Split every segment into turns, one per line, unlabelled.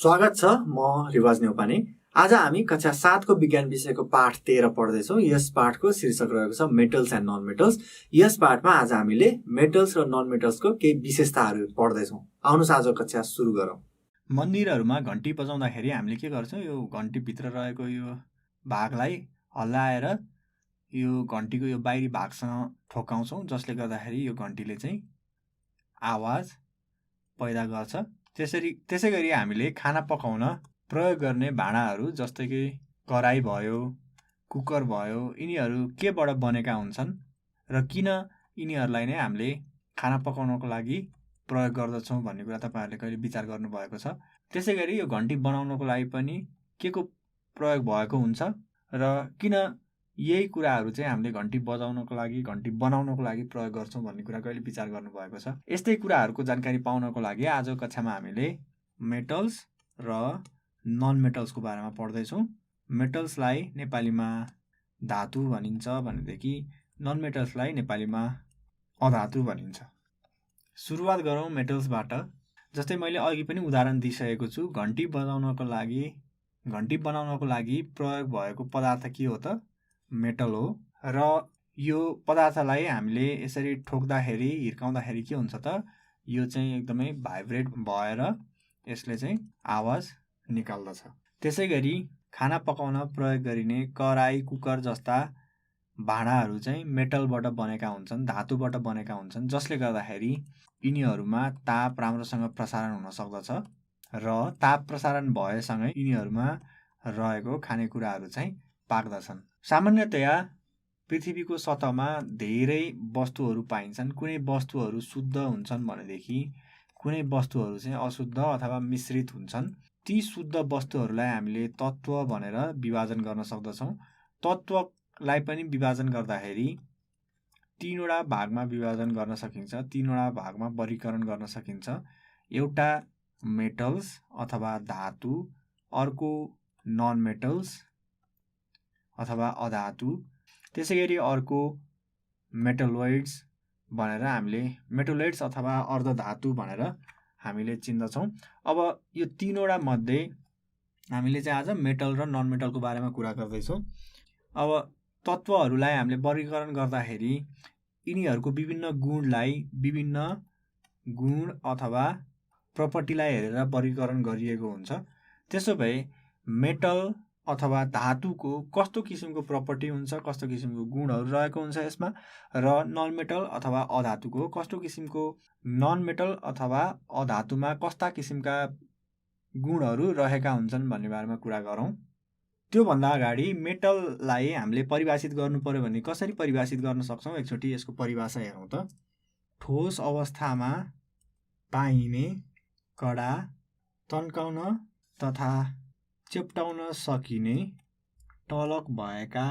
स्वागत छ। म रिवाज न्यौपाने। आज हामी कक्षा 7 को विज्ञान विषयको पाठ 13 पढ्दैछौँ। यस पाठको शीर्षक रहेको छ मेटल्स एन्ड नन मेटल्स। यस पाठमा आज हामीले मेटल्स र नन मेटल्सको केही विशेषताहरू पढ्दैछौँ। आउनुहोस् आज कक्षा सुरु गरौँ।
मन्दिरहरूमा घन्टी बजाउँदाखेरि हामीले के गर्छौँ, यो घन्टीभित्र रहेको यो भागलाई हल्लाएर यो घन्टीको यो बाहिरी भागसँग ठोकाउँछौँ, जसले गर्दाखेरि यो घन्टीले चाहिँ आवाज पैदा गर्छ। त्यसै गरी हामीले खाना पकाउन प्रयोग गर्ने भाँडाहरू जस्तै कि कराई भयो, कुकर भयो, यिनीहरू केबाट बनेका हुन्छन् र किन यिनीहरूलाई नै हामीले खाना पकाउनको लागि प्रयोग गर्दछौँ भन्ने कुरा तपाईँहरूले कहिले विचार गर्नुभएको छ। त्यसै गरी यो घन्टी बनाउनको लागि पनि के को प्रयोग भएको हुन्छ र किन यही कुराहरू चाहिँ हामीले घन्टी बजाउनको लागि, घन्टी बनाउनको लागि प्रयोग गर्छौँ भन्ने कुरा कहिले विचार गर्नुभएको छ। यस्तै कुराहरूको जानकारी पाउनको लागि आजको कक्षामा हामीले मेटल्स र नन मेटल्सको बारेमा पढ्दैछौँ। मेटल्सलाई नेपालीमा धातु भनिन्छ भनेदेखि नन मेटल्सलाई नेपालीमा अधातु भनिन्छ। सुरुवात गरौँ मेटल्सबाट। जस्तै मैले अघि पनि उदाहरण दिइसकेको छु, घन्टी बनाउनको लागि प्रयोग भएको पदार्थ के हो त? मेटल हो। र यो पदार्थलाई हामीले यसरी ठोक्दाखेरि, हिर्काउँदाखेरि के हुन्छ त? यो चाहिँ एकदमै भाइब्रेट भएर यसले चाहिँ आवाज निकाल्दछ। त्यसै गरी खाना पकाउन प्रयोग गरिने कराई, कुकर जस्ता भाँडाहरू चाहिँ मेटलबाट बनेका हुन्छन्, धातुबाट बनेका हुन्छन्, जसले गर्दाखेरि यिनीहरूमा ताप राम्रोसँग प्रसारण हुन सक्दछ र ताप प्रसारण भएसँगै यिनीहरूमा रहेको खानेकुराहरू चाहिँ पाक्दछन्। सामान्यतया पृथ्वीको सतहमा धेरै वस्तुहरू पाइन्छन्। कुनै वस्तुहरू शुद्ध हुन्छन् भनेदेखि कुनै वस्तुहरू चाहिँ अशुद्ध अथवा मिश्रित हुन्छन्। ती शुद्ध वस्तुहरूलाई हामीले तत्त्व भनेर विभाजन गर्न सक्दछौँ। तत्त्वलाई पनि विभाजन गर्दाखेरि तीनवटा भागमा विभाजन गर्न सकिन्छ, तीनवटा भागमा वर्गीकरण गर्न सकिन्छ। एउटा मेटल्स अथवा धातु, अर्को नन मेटल्स अथवा अधातु, त्यसै गरी अर्को मेटलोइड्स भनेर हामीले मेटलोइड्स अथवा अर्धधातु भनेर हामीले चिन्दछौँ। अब यो तीनवटा मध्ये हामीले चाहिँ आज मेटल र नन मेटलको बारेमा कुरा गर्दैछौँ। अब तत्त्वहरूलाई हामीले वर्गीकरण गर्दाखेरि यिनीहरूको विभिन्न गुण अथवा प्रपर्टीलाई हेरेर वर्गीकरण गरिएको हुन्छ। त्यसो भए मेटल अथवा धातुको कस्तो किसिमको प्रपर्टी हुन्छ, कस्तो किसिमको गुणहरू रहेको हुन्छ यसमा, र नन मेटल अथवा अधातुको कस्तो किसिमको, नन मेटल अथवा अधातुमा कस्ता किसिमका गुणहरू रहेका हुन्छन् भन्ने बारेमा कुरा गरौँ। त्योभन्दा अगाडि मेटललाई हामीले परिभाषित गर्नु पर्यो भने कसरी परिभाषित गर्न सक्छौँ, एकचोटि यसको परिभाषा हेरौँ त। ठोस अवस्थामा पाइने, कडा, तन्काउन तथा चेप्टाउन सकिने टलक भएका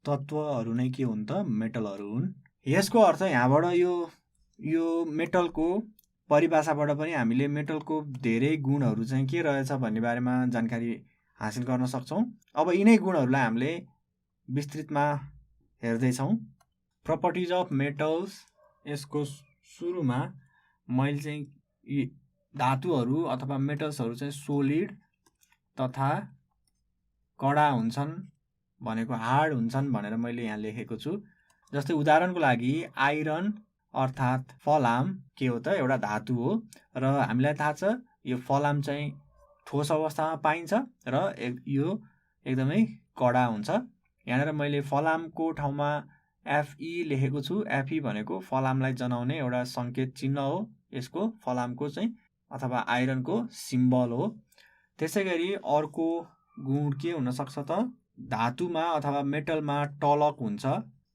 तत्त्वहरू नै के हुन् त? मेटलहरू हुन्। यसको अर्थ यहाँबाट यो मेटलको परिभाषाबाट पनि हामीले मेटलको धेरै गुणहरू चाहिँ के रहेछ भन्ने बारेमा जानकारी हासिल गर्न सक्छौँ। अब यिनै गुणहरूलाई हामीले विस्तृतमा हेर्दैछौँ। प्रपर्टिज अफ मेटल्स, यसको सुरुमा मैले चाहिँ यी धातुहरू अथवा मेटल्सहरू चाहिँ सोलिड तथा कडा हुन्छन् भनेको, हार्ड हुन्छन् भनेर मैले यहाँ लेखेको छु। जस्तै उदाहरणको लागि आइरन अर्थात् फलाम के हो त? एउटा धातु हो र हामीलाई थाहा छ यो फलाम चाहिँ ठोस अवस्थामा पाइन्छ र यो एकदमै कडा हुन्छ। यहाँनिर मैले फलामको ठाउँमा FE लेखेको छु। FE भनेको फलामलाई जनाउने एउटा सङ्केत चिन्ह हो। यसको फलामको चाहिँ अथवा आइरनको सिम्बल हो। त्यसै गरी अर्को गुण के हुनसक्छ त? धातुमा अथवा मेटलमा टलक हुन्छ।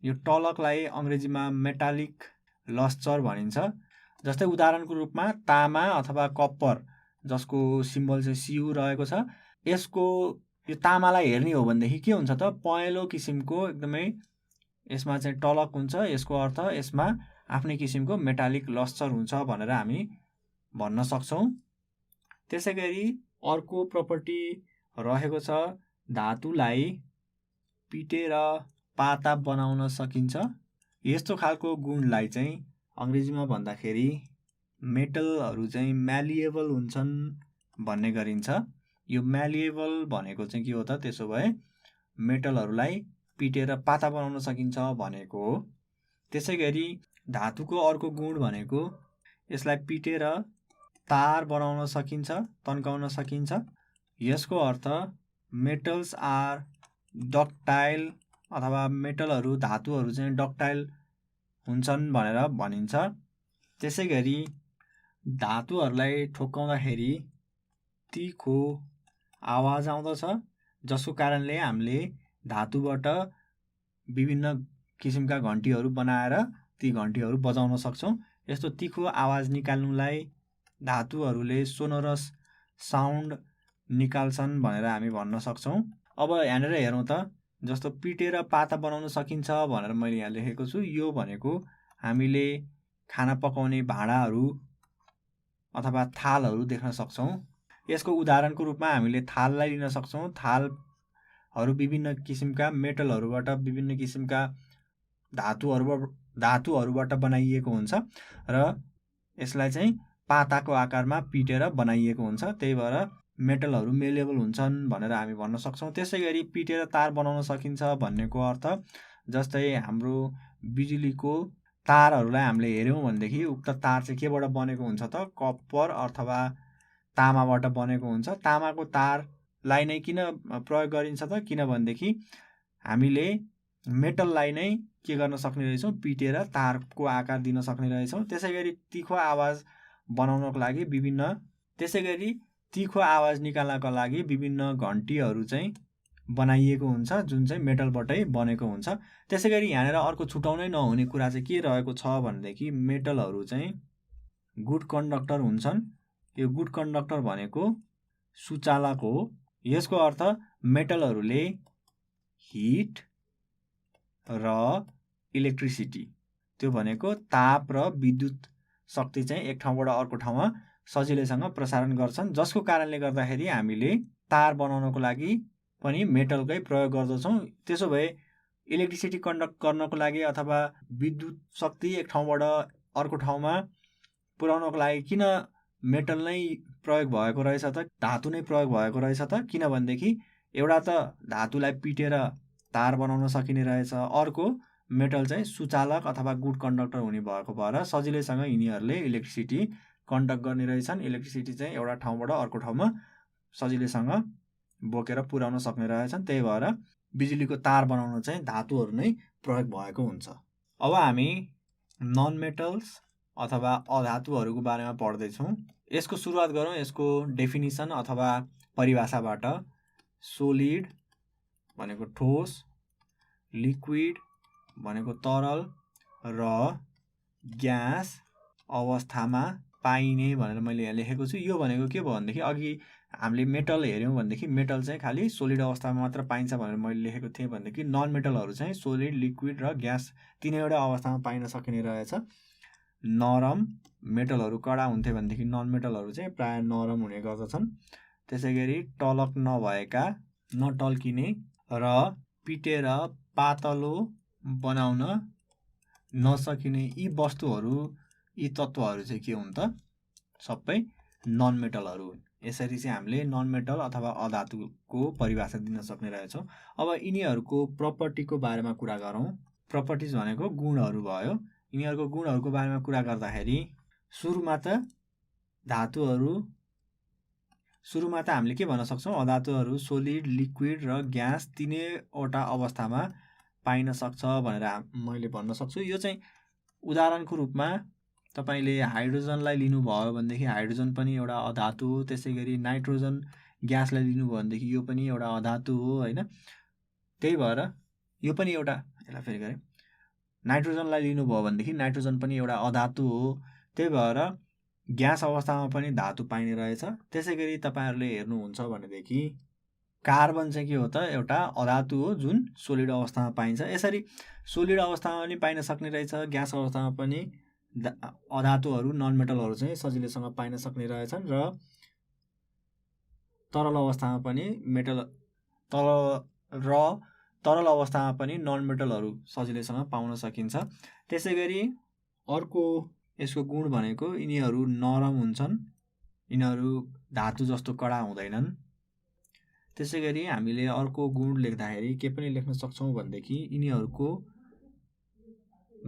यो टलकलाई अङ्ग्रेजीमा मेटालिक लस्चर भनिन्छ। जस्तै उदाहरणको रूपमा तामा अथवा कप्पर, जसको सिम्बल चाहिँ CU रहेको छ, यसको यो तामालाई हेर्ने हो भनेदेखि के हुन्छ त? पहेँलो किसिमको एकदमै यसमा चाहिँ टलक हुन्छ। यसको अर्थ यसमा आफ्नै किसिमको मेटालिक लस्चर हुन्छ भनेर हामी भन्न सक्छौँ। त्यसै गरी अर्को प्रपर्टी रहेको छ, धातुलाई पिटेर पाता बनाउन सकिन्छ। यस्तो खालको गुणलाई चाहिँ अङ्ग्रेजीमा भन्दाखेरि मेटलहरू चाहिँ म्यालिएबल हुन्छन् भन्ने गरिन्छ। यो म्यालिएबल भनेको चाहिँ के हो त, त्यसो भए मेटलहरूलाई पिटेर पाता बनाउन सकिन्छ भनेको हो। त्यसै गरी धातुको अर्को गुण भनेको यसलाई पिटेर तार बनाउन सकिन्छ, तन्काउन सकिन्छ। यसको अर्थ मेटल्स आर डक्टाइल, अथवा मेटलहरू धातुहरू चाहिँ डक्टाइल हुन्छन् भनेर भनिन्छ। त्यसै गरी धातुहरूलाई ठोक्काउँदाखेरि तिखो आवाज आउँदछ, जसको कारणले हामीले धातुबाट विभिन्न किसिमका घन्टीहरू बनाएर ती घन्टीहरू बजाउन सक्छौँ। यस्तो तिखो आवाज निकाल्नुलाई धातुहरूले सोनोरस साउन्ड निकाल्छन् भनेर हामी भन्न सक्छौँ। अब यहाँनिर हेरौँ त, जस्तो पिटेर पाता बनाउन सकिन्छ भनेर मैले यहाँ लेखेको छु। यो भनेको हामीले खाना पकाउने भाँडाहरू अथवा थालहरू देख्न सक्छौँ। यसको उदाहरणको रूपमा हामीले थाललाई लिन सक्छौँ। थालहरू विभिन्न किसिमका मेटलहरूबाट, विभिन्न किसिमका धातुहरूबाट बनाइएको हुन्छ र यसलाई चाहिँ पाताको आकारमा पिटेर बनाइएको हुन्छ। त्यही भएर मेटलहरू मेलेबल हुन्छन् भनेर हामी भन्न सक्छौँ। त्यसै गरी पिटेर तार बनाउन सकिन्छ भन्नेको अर्थ, जस्तै हाम्रो बिजुलीको तारहरूलाई हामीले हेऱ्यौँ भनेदेखि उक्त तार चाहिँ केबाट बनेको हुन्छ त, कपर अथवा तामाबाट बनेको हुन्छ। तामाको तारलाई नै किन प्रयोग गरिन्छ त, किनभनेदेखि हामीले मेटललाई नै के गर्न सक्ने रहेछौँ, पिटेर तारको आकार दिन सक्ने रहेछौँ। त्यसै गरी तिखो आवाज बनाउनको लागि तिखो आवाज निकाल्नका लागि विभिन्न घन्टीहरू चाहिँ बनाइएको हुन्छ, जुन चाहिँ मेटलबाटै बनेको हुन्छ। त्यसै गरी यहाँनिर अर्को छुटाउनै नहुने कुरा चाहिँ के रहेको छ भनेदेखि मेटलहरू चाहिँ गुड कन्डक्टर हुन्छन्। यो गुड कन्डक्टर भनेको सुचालक हो। यसको अर्थ मेटलहरूले हिट र इलेक्ट्रिसिटी, त्यो भनेको ताप र विद्युत शक्ति चाहिँ एक ठाउँबाट अर्को ठाउँमा सजिलैसँग प्रसारण गर्छन्, जसको कारणले गर्दाखेरि हामीले तार बनाउनको लागि पनि मेटलकै प्रयोग गर्दछौँ। त्यसो भए इलेक्ट्रिसिटी कन्डक्ट गर्नको लागि अथवा विद्युत शक्ति एक ठाउँबाट अर्को ठाउँमा पुर्याउनको लागि किन मेटल नै प्रयोग भएको रहेछ त, धातु नै प्रयोग भएको रहेछ त, किनभनेदेखि एउटा त धातुलाई पिटेर तार बनाउन सकिने रहेछ, अर्को मेटल चाहिँ सुचालक अथवा गुड कन्डक्टर हुने भएको भएर सजिलैसँग यिनीहरूले इलेक्ट्रिसिटी कन्डक्ट गर्ने रहेछन्। इलेक्ट्रिसिटी चाहिँ एउटा ठाउँबाट अर्को ठाउँमा सजिलैसँग बोकेर पुर्याउन सक्ने रहेछन्। त्यही भएर बिजुलीको तार बनाउन चाहिँ धातुहरू नै प्रयोग भएको हुन्छ। अब हामी नन मेटल्स अथवा अधातुहरूको बारेमा पढ्दैछौँ। यसको सुरुवात गरौँ यसको डेफिनिसन अथवा परिभाषाबाट। सोलिड भनेको ठोस, लिक्विड भनेको तरल र ग्यास अवस्थामा पाइने भनेर मैले यहाँ लेखेको छु। यो भनेको के भयो भनेदेखि अघि हामीले मेटल हेऱ्यौँ भनेदेखि मेटल चाहिँ खालि सोलिड अवस्थामा मात्र पाइन्छ भनेर मैले लेखेको थिएँ भनेदेखि नन मेटलहरू चाहिँ सोलिड, लिक्विड र ग्यास तिनैवटा अवस्थामा पाइन सकिने रहेछ। नरम मेटलहरू कडा हुन्थे भनेदेखि नन मेटलहरू चाहिँ प्राय नरम हुने गर्दछन्। त्यसै गरी टलक नभएका, नटल्किने र पिटेर पातलो बनाउन नसकिने यी वस्तुहरू, यी तत्त्वहरू चाहिँ के हुन् त, सबै नन मेटलहरू हुन्। यसरी चाहिँ हामीले नन मेटल अथवा अधातुको परिभाषा दिन सक्ने रहेछौँ। अब यिनीहरूको प्रपर्टीको बारेमा कुरा गरौँ। प्रपर्टिज भनेको गुणहरू भयो। यिनीहरूको गुणहरूको बारेमा कुरा गर्दाखेरि सुरुमा त हामीले के भन्न सक्छौँ, अधातुहरू सोलिड, लिक्विड र ग्यास तिनैवटा अवस्थामा पाइन सक्छ भनेर मैले भन्न सक्छु। यो चाहिँ उदाहरणको रूपमा तपाईँले हाइड्रोजनलाई लिनुभयो भनेदेखि हाइड्रोजन पनि एउटा अधातु हो। त्यसै गरी नाइट्रोजन ग्यासलाई लिनुभयो भनेदेखि यो पनि एउटा अधातु हो, होइन। त्यही भएर यो पनि एउटा, यसलाई फेरि गरेँ, नाइट्रोजनलाई लिनुभयो भनेदेखि नाइट्रोजन पनि एउटा अधातु हो। त्यही भएर ग्यास अवस्थामा पनि धातु पाइने रहेछ। त्यसै गरी तपाईँहरूले हेर्नुहुन्छ भनेदेखि कार्बन चाहिँ के हो त, एउटा अधातु हो जुन सोलिड अवस्थामा पाइन्छ। यसरी सोलिड अवस्थामा पनि पाइन सक्ने रहेछ, ग्यास अवस्थामा पनि अधातुहरू, नन मेटलहरू चाहिँ सजिलैसँग पाइन सक्ने रहेछन् र तरल अवस्थामा पनि तरल अवस्थामा पनि नन मेटलहरू सजिलैसँग पाउन सकिन्छ। त्यसै गरी अर्को यसको गुण भनेको यिनीहरू नरम हुन्छन्। यिनीहरू धातु जस्तो कडा हुँदैनन्। त्यसै गरी हामीले अर्को गुण लेख्दाखेरि के पनि लेख्न सक्छौँ भनेदेखि यिनीहरूको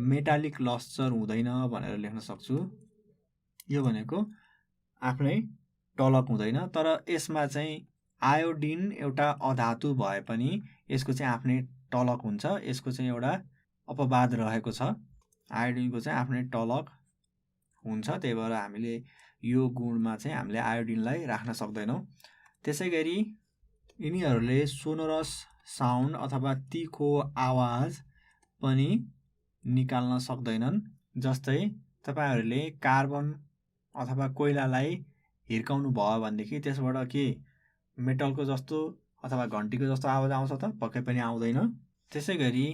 मेटालिक लस्चर हुँदैन भनेर लेख्न सक्छु। यो भनेको आफ्नै टलक हुँदैन, तर यसमा चाहिँ आयोडिन एउटा अधातु भए पनि यसको चाहिँ आफ्नै टलक हुन्छ। यसको चाहिँ एउटा अपवाद रहेको छ। आयोडिनको चाहिँ आफ्नै टलक हुन्छ, त्यही भएर हामीले यो गुणमा चाहिँ हामीले आयोडिनलाई राख्न सक्दैनौँ। त्यसै गरी यिनीहरूले सोनोरस साउन्ड अथवा तिखो आवाज पनि निकाल्न सक्दैनन्। जस्तै तपाईँहरूले कार्बन अथवा कोइलालाई हिर्काउनु भयो भनेदेखि त्यसबाट के मेटलको जस्तो अथवा घन्टीको जस्तो आवाज आउँछ त? पक्कै पनि आउँदैन। त्यसै गरी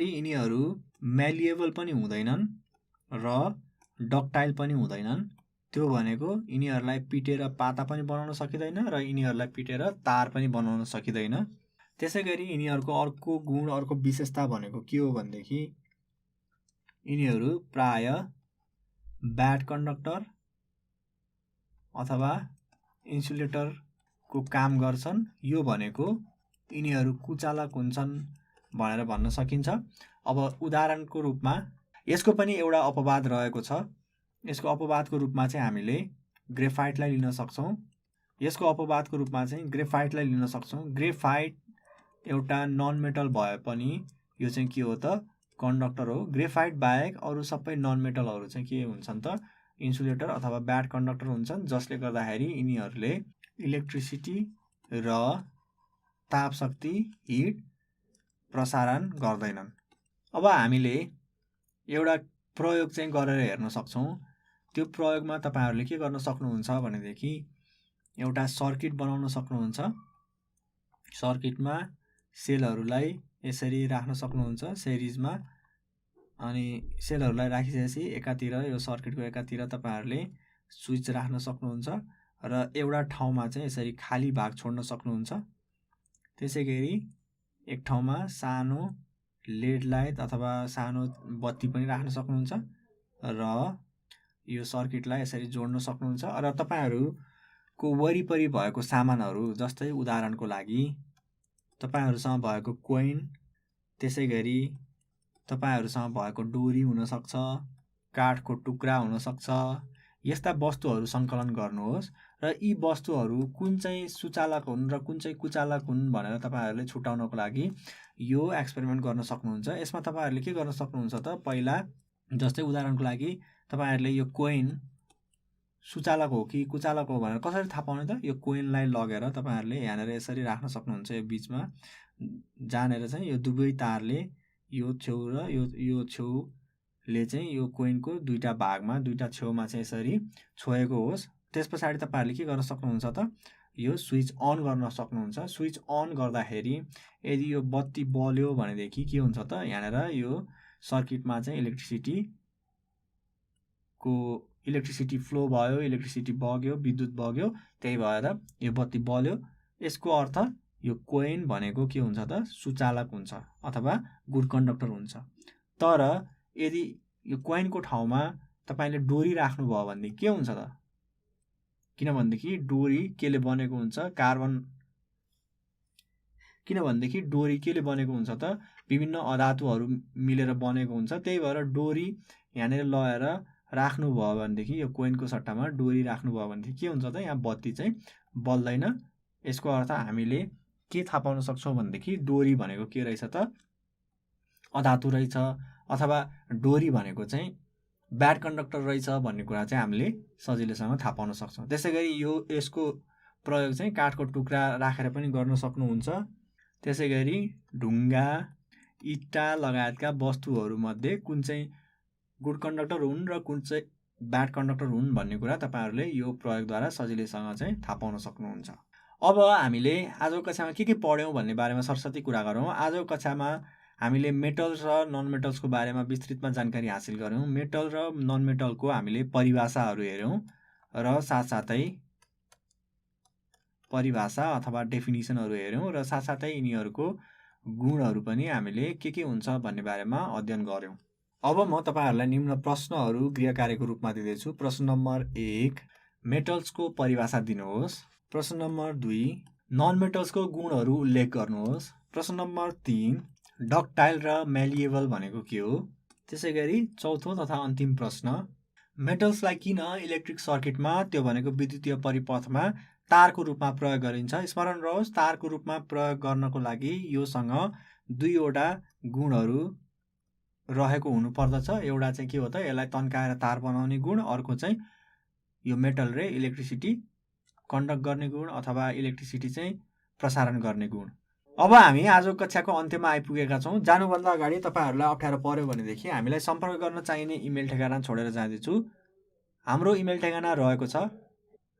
यिनीहरू म्यालिएबल पनि हुँदैनन् र डक्टाइल पनि हुँदैनन्। त्यो भनेको यिनीहरूलाई पिटेर पाता पनि बनाउन सकिँदैन र यिनीहरूलाई पिटेर तार पनि बनाउन सकिँदैन। त्यसै गरी यिनीहरूको अर्को गुण, अर्को विशेषता भनेको के हो भनेदेखि यिनीहरू प्राय ब्याड कन्डक्टर अथवा इन्सुलेटरको काम गर्छन्। यो भनेको यिनीहरू कुचालक हुन्छन् भनेर भन्न सकिन्छ। अब उदाहरणको रूपमा यसको पनि एउटा अपवाद रहेको छ। यसको अपवादको रूपमा चाहिँ हामीले ग्रेफाइटलाई लिन सक्छौँ। ग्रेफाइट एउटा नन मेटल भए पनि यो चाहिँ के हो त? कन्डक्टर हो। ग्रेफाइट बाहेक अरू सबै नन मेटलहरू चाहिँ के हुन्छन् त? इन्सुलेटर अथवा ब्याड कन्डक्टर हुन्छन्, जसले गर्दाखेरि यिनीहरूले इलेक्ट्रिसिटी र ताप शक्ति हिट प्रसारण गर्दैनन्। अब हामीले एउटा प्रयोग चाहिँ गरेर हेर्न सक्छौँ। त्यो प्रयोगमा तपाईँहरूले के गर्न सक्नुहुन्छ भनेदेखि एउटा सर्किट बनाउन सक्नुहुन्छ। सर्किटमा सेलहरूलाई यसरी राख्न सक्नुहुन्छ सिरिजमा, अनि सेलहरूलाई राखिसकेपछि एकातिर, यो सर्किटको एकातिर तपाईँहरूले स्विच राख्न सक्नुहुन्छ र एउटा ठाउँमा चाहिँ यसरी खाली भाग छोड्न सक्नुहुन्छ। त्यसै गरी एक ठाउँमा सानो लेड लाइट अथवा सानो बत्ती पनि राख्न सक्नुहुन्छ र यो सर्किटलाई यसरी जोड्न सक्नुहुन्छ। र तपाईँहरूको वरिपरि भएको सामानहरू, जस्तै उदाहरणको लागि तपाईँहरूसँग भएको कोइन, त्यसै गरी तपाईँहरूसँग भएको डोरी हुनसक्छ, काठको टुक्रा हुनसक्छ, यस्ता वस्तुहरू सङ्कलन गर्नुहोस् र यी वस्तुहरू कुन चाहिँ सुचालक हुन् र कुन चाहिँ कुचालक हुन् भनेर तपाईँहरूले छुट्याउनको लागि यो एक्सपेरिमेन्ट गर्न सक्नुहुन्छ। यसमा तपाईँहरूले के गर्न सक्नुहुन्छ त? पहिला जस्तै उदाहरणको लागि तपाईँहरूले यो कोइन सुचालक हो कि कुचालक हो भनेर कसरी थाहा पाउने त? यो कोइनलाई लगेर तपाईँहरूले यहाँनिर यसरी राख्न सक्नुहुन्छ। यो बिचमा जानेर चाहिँ यो दुवै तारले यो छेउ र यो छेउले चाहिँ यो कोइनको दुईटा भागमा, दुईटा छेउमा चाहिँ यसरी छोएको होस्। त्यस पछाडि तपाईँहरूले के गर्न सक्नुहुन्छ त? यो स्विच अन गर्न सक्नुहुन्छ। स्विच अन गर्दाखेरि यदि यो बत्ती बल्यो भनेदेखि के हुन्छ त? यहाँनिर यो सर्किटमा चाहिँ इलेक्ट्रिसिटी फ्लो भयो, इलेक्ट्रिसिटी बग्यो, विद्युत बग्यो, त्यही भएर यो बत्ती बल्यो। यसको अर्थ यो कोइन भनेको के हुन्छ त? सुचालक हुन्छ अथवा गुड कन्डक्टर हुन्छ। तर यदि यो कोइनको ठाउँमा तपाईँले डोरी राख्नुभयो भनेदेखि के हुन्छ त? किनभनेदेखि डोरी केले बनेको हुन्छ? किनभनेदेखि डोरी केले बनेको हुन्छ त? विभिन्न अधातुहरू मिलेर बनेको हुन्छ। त्यही भएर डोरी यहाँनिर लगेर राख्नुभयो भनेदेखि, यो कोइनको सट्टामा डोरी राख्नुभयो भनेदेखि के हुन्छ त? यहाँ बत्ती चाहिँ बल्दैन। यसको अर्थ हामीले के थाहा पाउन सक्छौँ भनेदेखि डोरी भनेको के रहेछ त? अधातु रहेछ, अथवा डोरी भनेको चाहिँ ब्याड कन्डक्टर रहेछ भन्ने कुरा चाहिँ हामीले सजिलैसँग थाहा पाउन सक्छौँ। त्यसै गरी यसको प्रयोग चाहिँ काठको टुक्रा राखेर पनि गर्न सक्नुहुन्छ। त्यसै गरी ढुङ्गा, इट्टा लगायतका वस्तुहरूमध्ये कुन चाहिँ गुड कन्डक्टर हुन् र कुन चाहिँ ब्याड कन्डक्टर हुन् भन्ने कुरा तपाईँहरूले यो प्रयोगद्वारा सजिलैसँग चाहिँ थाहा पाउन सक्नुहुन्छ। अब हामीले आजको कक्षामा के पढ्यौँ भन्ने बारेमा सरस्वती कुरा गरौँ। आजको कक्षामा हामीले मेटल्स र नन मेटल्सको बारेमा विस्तृतमा जानकारी हासिल गऱ्यौँ। मेटल र नन मेटलको हामीले परिभाषाहरू हेऱ्यौँ र साथसाथै परिभाषा अथवा डेफिनिसनहरू हेऱ्यौँ र साथसाथै यिनीहरूको गुणहरू पनि हामीले के हुन्छ भन्ने बारेमा अध्ययन गऱ्यौँ। अब म तपाईँहरूलाई निम्न प्रश्नहरू गृह कार्यको रूपमा दिँदैछु। प्रश्न नम्बर 1, मेटल्सको परिभाषा दिनुहोस्। प्रश्न नम्बर 2 नन मेटल्सको गुणहरू उल्लेख गर्नुहोस्। प्रश्न नम्बर 3 डक्टाइल र मेलिएबल भनेको के हो। त्यसै गरी चौथो तथा अन्तिम प्रश्न मेटल्सलाई किन इलेक्ट्रिक सर्किटमा त्यो भनेको विद्युतीय परिपथमा तारको रूपमा प्रयोग गरिन्छ। स्मरण रहोस् तारको रूपमा प्रयोग गर्नको लागि योसँग दुईवटा गुणहरू रहेको हुनुपर्दछ। एउटा चाहिँ के हो त यसलाई तन्काएर तार बनाउने गुण, अर्को चाहिँ यो मेटलले इलेक्ट्रिसिटी कन्डक्ट गर्ने गुण अथवा इलेक्ट्रिसिटी चाहिँ प्रसारण गर्ने गुण। अब हामी आजको कक्षाको अन्त्यमा आइपुगेका छौँ। जानुभन्दा अगाडि तपाईँहरूलाई अप्ठ्यारो पर्यो भनेदेखि हामीलाई सम्पर्क गर्न चाहिने इमेल ठेगाना छोडेर जाँदैछु। हाम्रो इमेल ठेगाना रहेको छ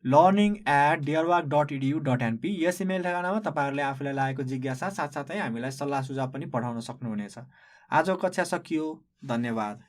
learning@dearwork.edu.np। यस इमेल ठेगानामा तपाईँहरूले आफूलाई लागेको जिज्ञासा साथसाथै हामीलाई सल्लाह सुझाव पनि पठाउन सक्नुहुनेछ। आजको कक्षा सकियो। धन्यवाद।